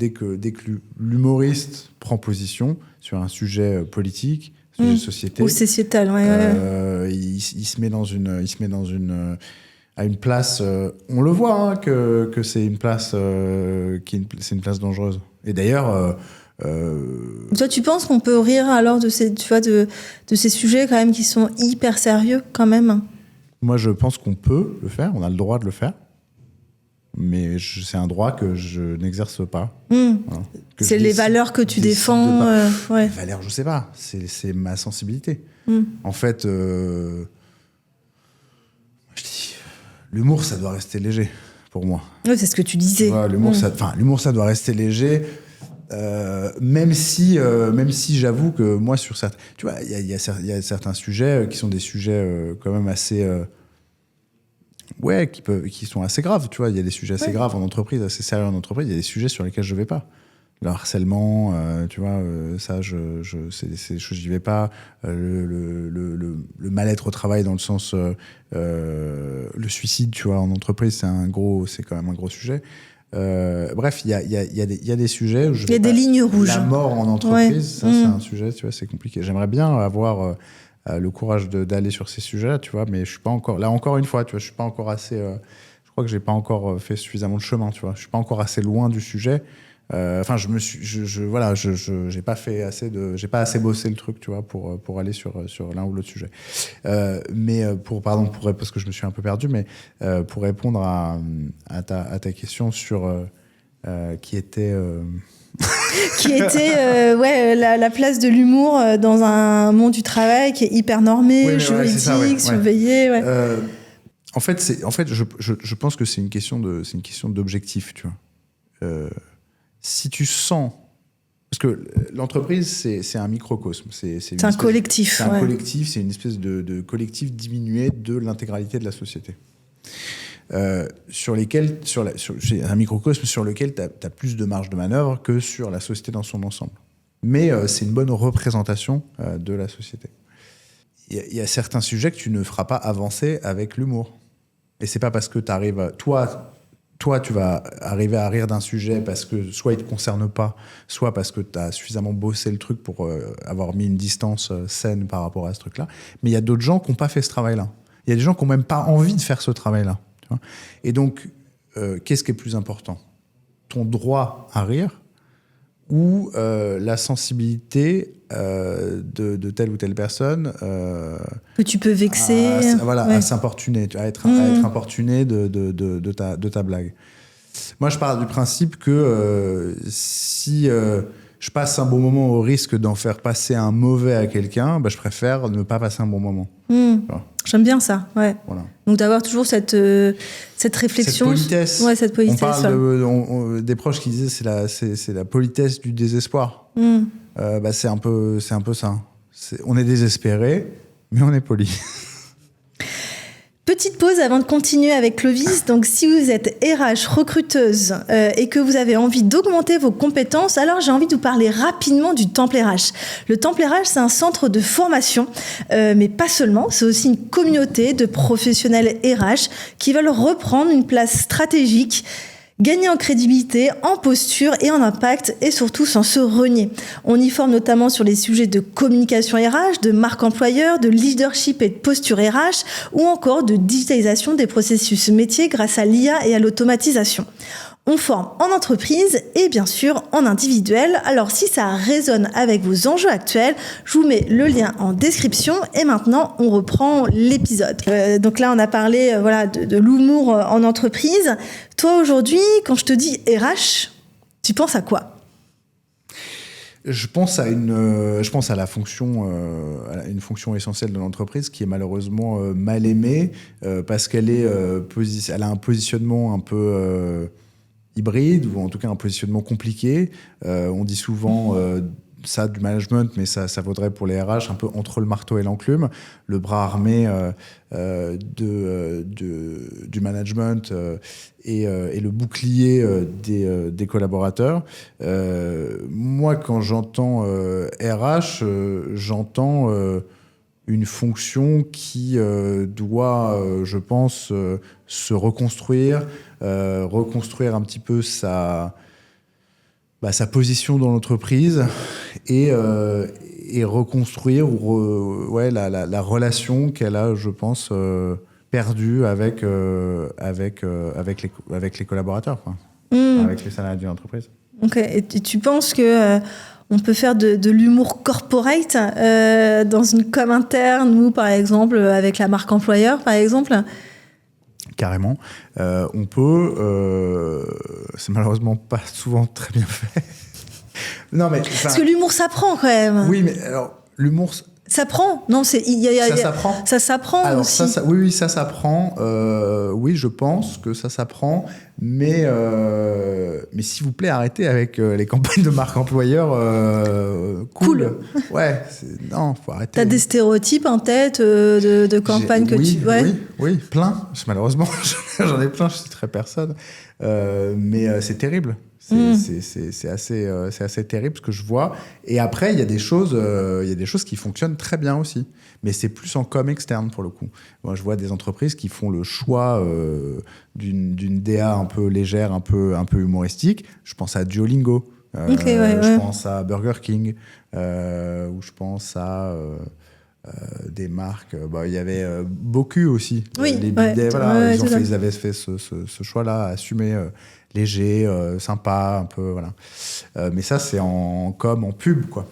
l'humoriste prend position sur un sujet politique, sujet société, ou sociétal, il se met à une place. On le voit que c'est une place c'est une place dangereuse. Et d'ailleurs. Toi, tu penses qu'on peut rire alors de ces sujets quand même qui sont hyper sérieux quand même? Moi, je pense qu'on peut le faire. On a le droit de le faire. Mais c'est un droit que je n'exerce pas. Voilà. C'est les valeurs que tu défends. Les valeurs, je sais pas. C'est ma sensibilité. En fait, je dis, l'humour, ça doit rester léger pour moi. Oui, c'est ce que tu disais. L'humour, ça doit rester léger. Même si j'avoue que moi, sur certains, tu vois, il y a certains sujets qui sont des sujets quand même assez. Qui sont assez graves, tu vois. Il y a des sujets assez graves en entreprise, assez sérieux en entreprise. Il y a des sujets sur lesquels je vais pas. Le harcèlement, tu vois, ça, c'est des choses, j'y vais pas. Le mal-être au travail, dans le sens, le suicide, tu vois, en entreprise, c'est quand même un gros sujet. Bref, il y a des sujets où il y a des lignes rouges. La mort en entreprise, ça, c'est un sujet, tu vois, c'est compliqué. J'aimerais bien avoir le courage d'aller sur ces sujets-là, tu vois, mais je suis pas encore là. Encore une fois, tu vois, je suis pas encore assez. Je crois que j'ai pas encore fait suffisamment de chemin, tu vois. Je suis pas encore assez loin du sujet. Enfin, j'ai pas fait assez j'ai pas assez bossé le truc, tu vois, pour aller sur l'un ou l'autre sujet. Mais parce que je me suis un peu perdu, mais pour répondre à ta question sur qui était la place de l'humour dans un monde du travail qui est hyper normé, juridique, surveillé. En fait, je pense que c'est une question d'objectif, tu vois. Si tu sens, parce que l'entreprise, c'est un microcosme. C'est un collectif. C'est un collectif, c'est une espèce de collectif diminué de l'intégralité de la société. C'est un microcosme sur lequel tu as plus de marge de manœuvre que sur la société dans son ensemble. Mais c'est une bonne représentation de la société. Il y a certains sujets que tu ne feras pas avancer avec l'humour. Et c'est pas parce que tu arrives... Toi, tu vas arriver à rire d'un sujet parce que soit il te concerne pas, soit parce que tu as suffisamment bossé le truc pour avoir mis une distance saine par rapport à ce truc-là. Mais il y a d'autres gens qui n'ont pas fait ce travail-là. Il y a des gens qui n'ont même pas envie de faire ce travail-là. Tu vois. Et donc, qu'est-ce qui est plus important ? Ton droit à rire ou la sensibilité de telle ou telle personne que tu peux vexer à s'importuner, à être importuné de ta blague. Moi, je pars du principe que si je passe un bon moment au risque d'en faire passer un mauvais à quelqu'un, je préfère ne pas passer un bon moment. Voilà. J'aime bien ça, ouais. Voilà. Donc d'avoir toujours cette réflexion. Cette politesse. Ouais, cette politesse. On parle des proches qui disaient c'est la politesse du désespoir. C'est un peu ça. On est désespéré, mais on est poli. Petite pause avant de continuer avec Clovis. Donc, si vous êtes RH, recruteuse et que vous avez envie d'augmenter vos compétences, alors j'ai envie de vous parler rapidement du Temple RH. Le Temple RH, c'est un centre de formation, mais pas seulement. C'est aussi une communauté de professionnels RH qui veulent reprendre une place stratégique, gagner en crédibilité, en posture et en impact, et surtout sans se renier. On y forme notamment sur les sujets de communication RH, de marque employeur, de leadership et de posture RH, ou encore de digitalisation des processus métiers grâce à l'IA et à l'automatisation. On forme en entreprise et bien sûr en individuel. Alors si ça résonne avec vos enjeux actuels, je vous mets le lien en description et maintenant on reprend l'épisode. Donc là on a parlé de l'humour en entreprise. Toi aujourd'hui, quand je te dis RH, tu penses à quoi ? Je pense à la fonction, à une fonction essentielle de l'entreprise qui est malheureusement mal aimée parce qu'elle elle a un positionnement un peu hybride, ou en tout cas un positionnement compliqué. On dit souvent ça du management, mais ça vaudrait pour les RH un peu entre le marteau et l'enclume, le bras armé du management et le bouclier des collaborateurs. Moi, quand j'entends RH, j'entends une fonction qui doit, je pense, se reconstruire un petit peu sa position dans l'entreprise et reconstruire la relation qu'elle a, je pense, perdue avec les collaborateurs, quoi. Avec les salariés de l'entreprise. Ok. Et tu penses que on peut faire de l'humour corporate dans une com interne ou par exemple avec la marque employeur, par exemple ? Carrément. On peut... c'est malheureusement pas souvent très bien fait. Non, mais... Parce que l'humour s'apprend quand même. Oui, mais alors, l'humour... Ça prend. Non, ça s'apprend. Ça s'apprend alors, aussi. Oui, ça s'apprend. Oui, je pense que ça s'apprend. Mais s'il vous plaît, arrêtez avec les campagnes de marque employeur. Cool. Ouais, non, faut arrêter. T'as des stéréotypes en tête de campagnes que tu... Ouais. Oui, plein. Malheureusement, j'en ai plein, je citerai personne. Mais c'est terrible. C'est assez terrible ce que je vois. Et après, il y a des choses qui fonctionnent très bien aussi. Mais c'est plus en com externe pour le coup. Moi, je vois des entreprises qui font le choix d'une DA un peu légère, un peu humoristique. Je pense à Duolingo. Je pense à Burger King. Ou je pense à des marques. Il y avait Boku aussi. Oui. Les Big Day, ils avaient fait ce choix-là, assumer. Léger, sympa, un peu, voilà. Mais ça, c'est en com, en pub, quoi.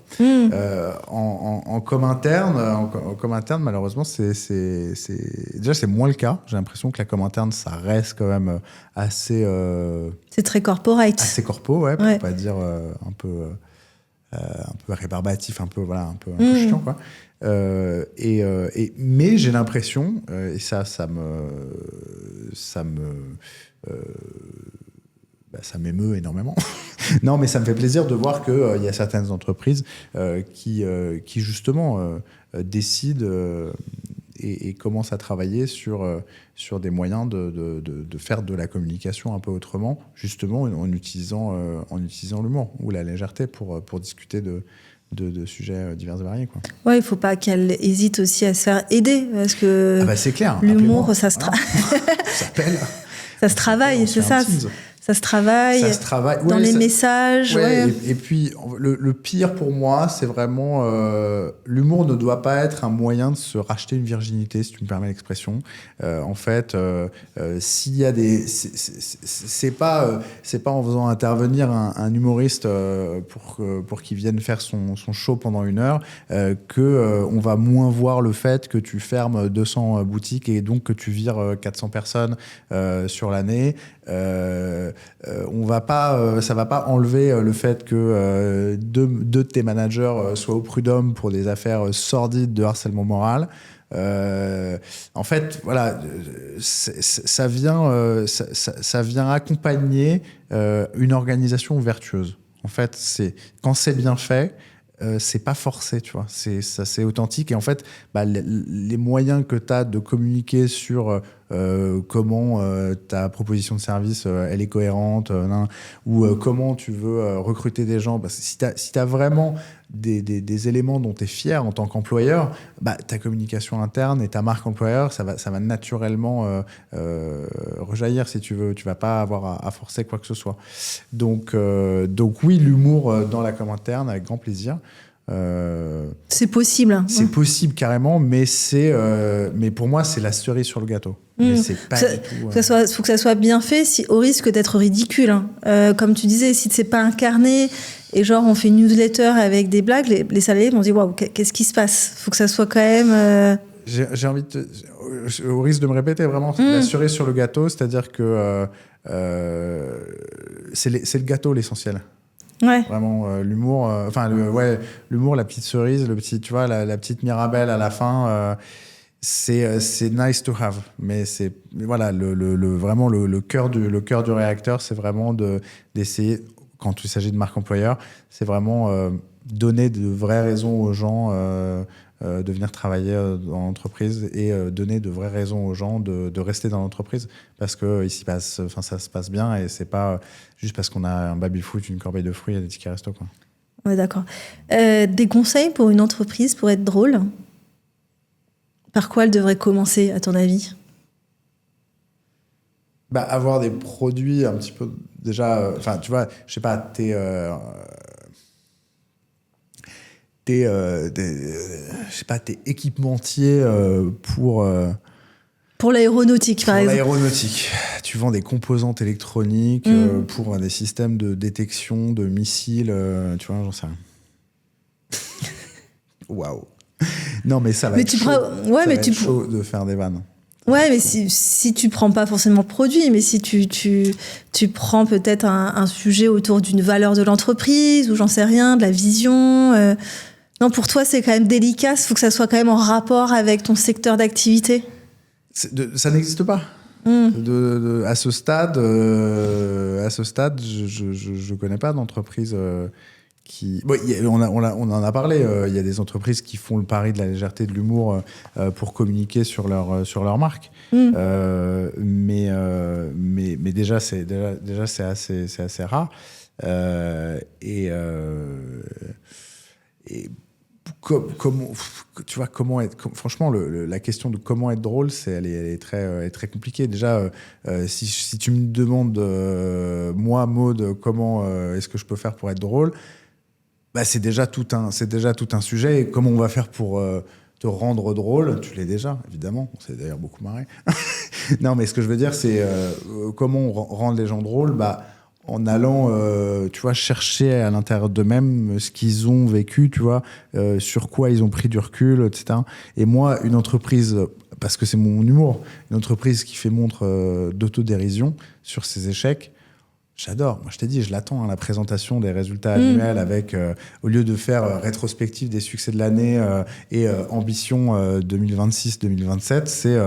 En com interne, malheureusement, déjà, c'est moins le cas. J'ai l'impression que la com interne, ça reste quand même assez... c'est très corporate. Assez corpo, ouais, pour pas dire un peu rébarbatif, un peu chiant, quoi. Mais j'ai l'impression, et ça me ça m'émeut énormément. Non, mais ça me fait plaisir de voir qu'il y a certaines entreprises qui justement décident et commencent à travailler sur des moyens de faire de la communication un peu autrement, justement en utilisant l'humour ou la légèreté pour discuter de sujets divers et variés, quoi. Ouais, il faut pas qu'elle hésite aussi à se faire aider, parce que c'est clair, l'humour, ça se ça se travaille, c'est ça. Ça se travaille dans les messages. Ouais. Et puis, le pire pour moi, c'est vraiment... l'humour ne doit pas être un moyen de se racheter une virginité, si tu me permets l'expression. En fait, s'il y a des... C'est pas en faisant intervenir un humoriste pour qu'il vienne faire son show pendant 1 heure qu'on va moins voir le fait que tu fermes 200 boutiques et donc que tu vires 400 personnes sur l'année. Ça va pas enlever le fait que deux de tes managers soient au prud'homme pour des affaires sordides de harcèlement moral. En fait, voilà, ça vient accompagner une organisation vertueuse. En fait, quand c'est bien fait, c'est pas forcé, tu vois. C'est authentique. Et en fait, les moyens que tu as de communiquer sur comment ta proposition de service elle est cohérente, ou comment tu veux recruter des gens. Si tu as vraiment des éléments dont tu es fier en tant qu'employeur, ta communication interne et ta marque employeur, ça va naturellement rejaillir, si tu veux. Tu vas pas avoir à forcer quoi que ce soit. Donc oui, l'humour dans la com interne, avec grand plaisir. C'est possible. C'est possible carrément, mais pour moi, c'est la cerise sur le gâteau. Mais c'est pas du tout. Faut que ça soit bien fait, au risque d'être ridicule. Comme tu disais, si c'est pas incarné et genre on fait une newsletter avec des blagues, les salariés vont se dire waouh, qu'est-ce qui se passe ? Faut que ça soit quand même. J'ai envie au risque de me répéter, vraiment, la cerise sur le gâteau, c'est-à-dire que c'est le gâteau l'essentiel. Ouais. Vraiment l'humour, l'humour, la petite cerise, le petit, tu vois, la petite mirabelle à la fin, c'est nice to have, mais voilà, vraiment le cœur du réacteur, c'est vraiment d'essayer, quand il s'agit de marque employeur, c'est vraiment donner de vraies raisons aux gens de venir travailler dans l'entreprise et donner de vraies raisons aux gens de rester dans l'entreprise, parce que ça se passe bien et c'est pas juste parce qu'on a un baby-foot, une corbeille de fruits et des tickets resto, quoi. Ouais, d'accord. Des conseils pour une entreprise pour être drôle ? Par quoi elle devrait commencer, à ton avis ? Avoir des produits un petit peu déjà, tu vois, je sais pas, t'es équipementier pour l'aéronautique, par exemple. Pour l'aéronautique, tu vends des composantes électroniques pour des systèmes de détection de missiles, tu vois, j'en sais rien. Waouh. Non, mais ça va être chaud de faire des vannes. Ouais, mais si tu prends pas forcément le produit, mais si tu prends peut-être un sujet autour d'une valeur de l'entreprise, ou j'en sais rien, de la vision. Non, pour toi, c'est quand même délicat. Il faut que ça soit quand même en rapport avec ton secteur d'activité. Ça n'existe pas. À ce stade, je connais pas d'entreprise qui. Bon, on en a parlé. Il y a des entreprises qui font le pari de la légèreté, de l'humour pour communiquer sur leur marque. Mais déjà, c'est assez rare. Comment, tu vois, franchement, la question de comment être drôle, elle est très compliquée. Déjà, si tu me demandes, moi, Maud, comment est-ce que je peux faire pour être drôle, c'est déjà tout un sujet. Et comment on va faire pour te rendre drôle? Tu l'es déjà, évidemment. On s'est d'ailleurs beaucoup marré. Non, mais ce que je veux dire, c'est comment rendre les gens drôles, en allant, tu vois, chercher à l'intérieur d'eux-mêmes ce qu'ils ont vécu, tu vois, sur quoi ils ont pris du recul, etc. Et moi, une entreprise, parce que c'est mon humour, une entreprise qui fait montre d'autodérision sur ses échecs, j'adore. Moi, je t'ai dit, je l'attends, la présentation des résultats annuels avec, au lieu de faire rétrospective des succès de l'année et ambition 2026-2027, c'est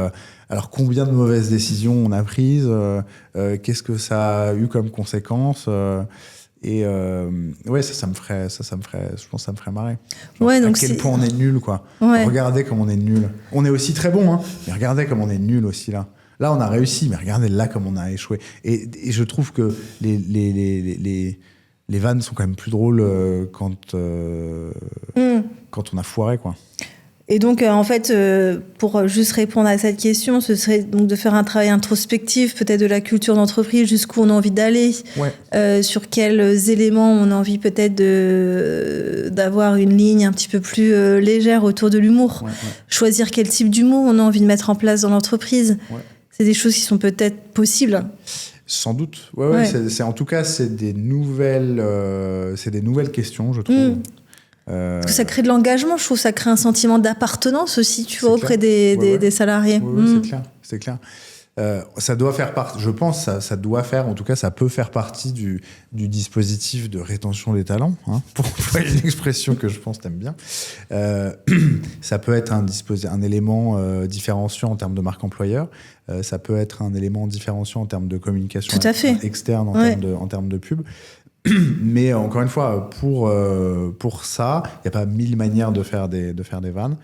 Alors, combien de mauvaises décisions on a prises, qu'est-ce que ça a eu comme conséquence ouais, ça me ferait, je pense que ça me ferait marrer. Genre, ouais, donc à quel point on est nul, quoi. Ouais. Regardez comme on est nul. On est aussi très bon, hein, mais regardez comme on est nul aussi, là. Là, on a réussi, mais regardez là comme on a échoué. Et je trouve que les vannes sont quand même plus drôles quand on a foiré, quoi. Et donc, en fait, pour juste répondre à cette question, ce serait donc de faire un travail introspectif, peut-être de la culture d'entreprise, jusqu'où on a envie d'aller, sur quels éléments on a envie peut-être d'avoir une ligne un petit peu plus légère autour de l'humour. Choisir quel type d'humour on a envie de mettre en place dans l'entreprise. C'est des choses qui sont peut-être possibles. Sans doute. En tout cas, c'est des nouvelles questions, je trouve. Parce que ça crée de l'engagement, je trouve, ça crée un sentiment d'appartenance aussi, tu vois, auprès des salariés. C'est clair. Ça doit faire partie, je pense, ça doit faire, en tout cas, ça peut faire partie du dispositif de rétention des talents, hein, pour employer une expression que je pense t'aimes bien. Ça peut être un élément différenciant en termes de marque employeur. Ça peut être un élément différenciant en termes de communication externe, en termes de pub. Mais encore une fois, pour ça, il n'y a pas 1000 manières de faire des vannes.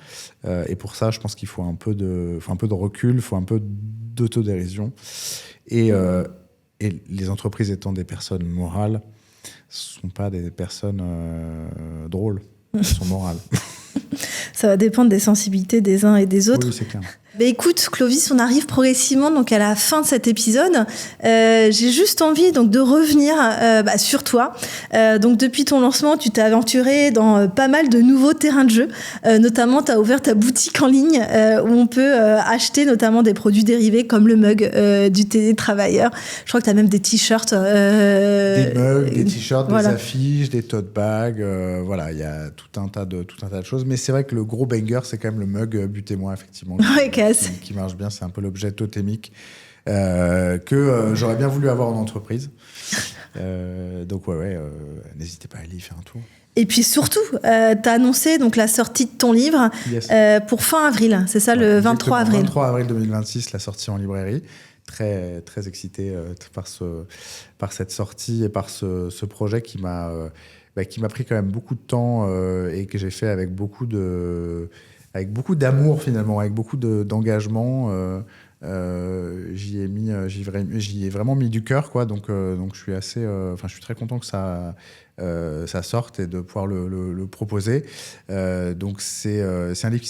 Et pour ça, je pense qu'il faut un peu de recul, il faut un peu d'autodérision. Et les entreprises étant des personnes morales, ce ne sont pas des personnes drôles, elles sont morales. Ça va dépendre des sensibilités des uns et des autres. Oui, c'est clair. Bah écoute, Clovis, on arrive progressivement donc à la fin de cet épisode. J'ai juste envie donc de revenir sur toi. Donc depuis ton lancement, tu t'es aventuré dans pas mal de nouveaux terrains de jeu. Notamment, tu as ouvert ta boutique en ligne où on peut acheter notamment des produits dérivés comme le mug du télétravailleur. Je crois que tu as même des t-shirts. Des mugs, des t-shirts, des affiches, des tote bags. Il y a tout un tas de choses. Mais c'est vrai que le gros banger, c'est quand même le mug Butez-moi, effectivement. Qui marche bien, c'est un peu l'objet totémique que j'aurais bien voulu avoir en entreprise. Donc n'hésitez pas à aller y faire un tour. Et puis surtout, tu as annoncé donc, la sortie de ton livre pour fin avril, c'est ça, le 23 avril. 23 avril 2026, la sortie en librairie. Très, très excité par cette sortie et par ce projet qui m'a pris quand même beaucoup de temps et que j'ai fait avec beaucoup d'amour finalement, avec beaucoup d'engagement. J'y ai vraiment mis du cœur, quoi. Donc je suis je suis très content que ça sorte et de pouvoir le proposer. Donc c'est un livre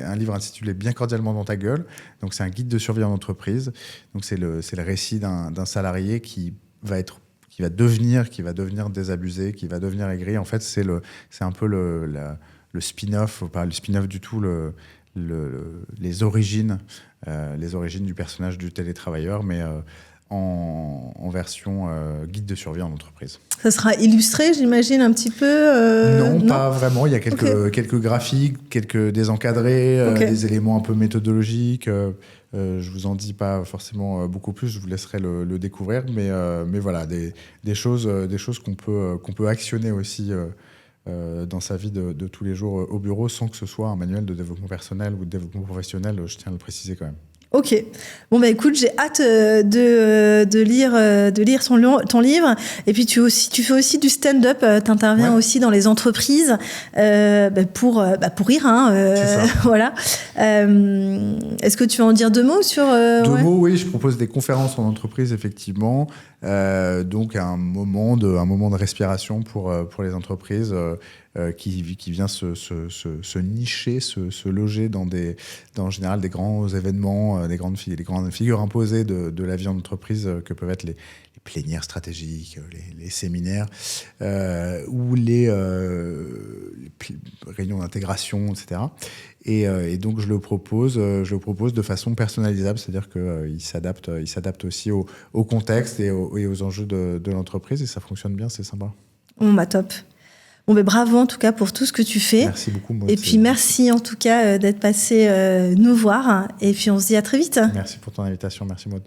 un livre intitulé Bien cordialement dans ta gueule. Donc c'est un guide de survie en entreprise. Donc c'est le récit d'un salarié qui va devenir désabusé, qui va devenir aigri. En fait, c'est un peu le spin-off, pas le spin-off du tout, les origines du personnage du télétravailleur, mais en version guide de survie en entreprise. Ça sera illustré, j'imagine, un petit peu Non, pas vraiment. Il y a quelques graphiques, quelques désencadrés, des éléments un peu méthodologiques. Je vous en dis pas forcément beaucoup plus, je vous laisserai le découvrir, mais voilà, des choses qu'on peut actionner aussi dans sa vie de tous les jours au bureau, sans que ce soit un manuel de développement personnel ou de développement professionnel, je tiens à le préciser quand même. Ok. Bon, écoute, j'ai hâte de lire ton livre. Et puis, tu fais aussi du stand-up. Tu interviens aussi dans les entreprises pour rire. C'est ça. Voilà. Est-ce que tu veux en dire deux mots sur... Deux mots, oui. Je propose des conférences en entreprise, effectivement. Donc, un moment de respiration pour les entreprises qui vient se nicher, se loger dans en général des grands événements, des grandes figures imposées de la vie en entreprise que peuvent être les plénières stratégiques, les séminaires ou les réunions d'intégration, etc. Et donc je le propose de façon personnalisable, c'est-à-dire qu'il s'adapte aussi au contexte et aux enjeux de l'entreprise, et ça fonctionne bien, c'est sympa. Top. Bon, bravo en tout cas pour tout ce que tu fais. Merci beaucoup. Maud. Et puis merci en tout cas d'être passé nous voir. Et puis on se dit à très vite. Merci pour ton invitation. Merci Maud.